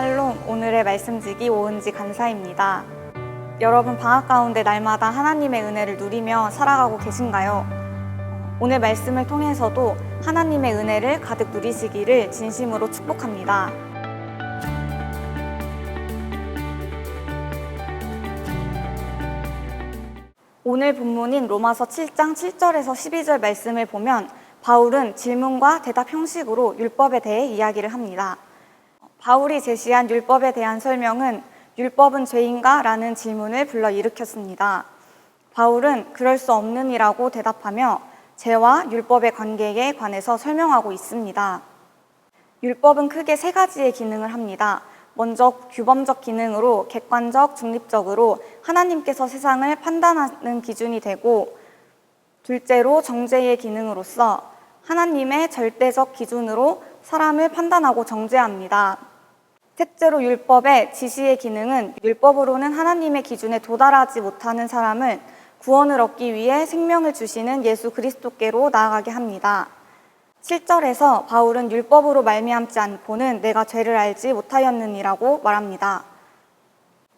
샬롬, 오늘의 말씀지기 오은지 간사입니다. 여러분 방학 가운데 날마다 하나님의 은혜를 누리며 살아가고 계신가요? 오늘 말씀을 통해서도 하나님의 은혜를 가득 누리시기를 진심으로 축복합니다. 오늘 본문인 로마서 7장 7절에서 12절 말씀을 보면 바울은 질문과 대답 형식으로 율법에 대해 이야기를 합니다. 바울이 제시한 율법에 대한 설명은 율법은 죄인가? 라는 질문을 불러일으켰습니다. 바울은 그럴 수 없느니라고 대답하며 죄와 율법의 관계에 관해서 설명하고 있습니다. 율법은 크게 세 가지의 기능을 합니다. 먼저 규범적 기능으로 객관적, 중립적으로 하나님께서 세상을 판단하는 기준이 되고, 둘째로 정죄의 기능으로서 하나님의 절대적 기준으로 사람을 판단하고 정죄합니다. 셋째로 율법의 지시의 기능은 율법으로는 하나님의 기준에 도달하지 못하는 사람을 구원을 얻기 위해 생명을 주시는 예수 그리스도께로 나아가게 합니다. 7절에서 바울은 율법으로 말미암지 않고는 내가 죄를 알지 못하였느니라고 말합니다.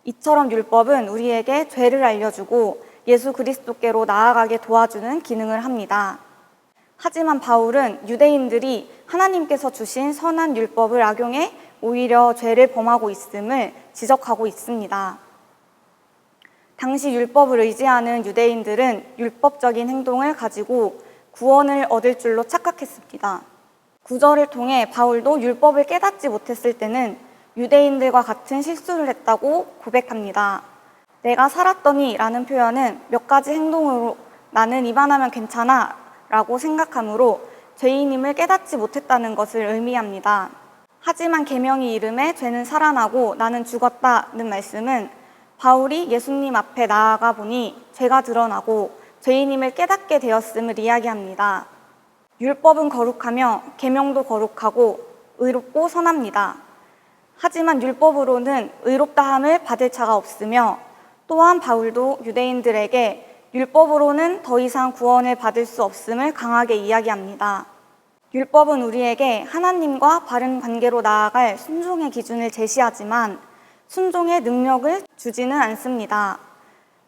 이처럼 율법은 우리에게 죄를 알려주고 예수 그리스도께로 나아가게 도와주는 기능을 합니다. 하지만 바울은 유대인들이 하나님께서 주신 선한 율법을 악용해 오히려 죄를 범하고 있음을 지적하고 있습니다. 당시 율법을 의지하는 유대인들은 율법적인 행동을 가지고 구원을 얻을 줄로 착각했습니다. 구절을 통해 바울도 율법을 깨닫지 못했을 때는 유대인들과 같은 실수를 했다고 고백합니다. 내가 살았더니 라는 표현은 몇 가지 행동으로 나는 이만하면 괜찮아 라고 생각하므로 죄인임을 깨닫지 못했다는 것을 의미합니다. 하지만 계명이 이름에 죄는 살아나고 나는 죽었다는 말씀은 바울이 예수님 앞에 나아가 보니 죄가 드러나고 죄인임을 깨닫게 되었음을 이야기합니다. 율법은 거룩하며 계명도 거룩하고 의롭고 선합니다. 하지만 율법으로는 의롭다함을 받을 자가 없으며 또한 바울도 유대인들에게 율법으로는 더 이상 구원을 받을 수 없음을 강하게 이야기합니다. 율법은 우리에게 하나님과 바른 관계로 나아갈 순종의 기준을 제시하지만 순종의 능력을 주지는 않습니다.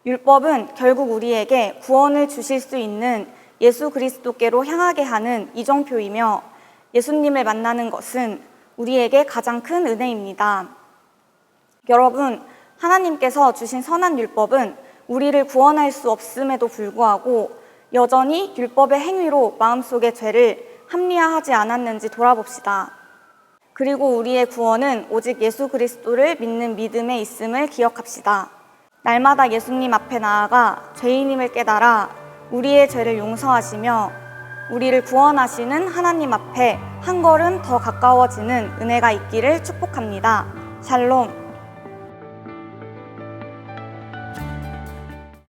율법은 결국 우리에게 구원을 주실 수 있는 예수 그리스도께로 향하게 하는 이정표이며 예수님을 만나는 것은 우리에게 가장 큰 은혜입니다. 여러분, 하나님께서 주신 선한 율법은 우리를 구원할 수 없음에도 불구하고 여전히 율법의 행위로 마음속의 죄를 합리화하지 않았는지 돌아봅시다. 그리고 우리의 구원은 오직 예수 그리스도를 믿는 믿음에 있음을 기억합시다. 날마다 예수님 앞에 나아가 죄인임을 깨달아 우리의 죄를 용서하시며 우리를 구원하시는 하나님 앞에 한 걸음 더 가까워지는 은혜가 있기를 축복합니다. 샬롬.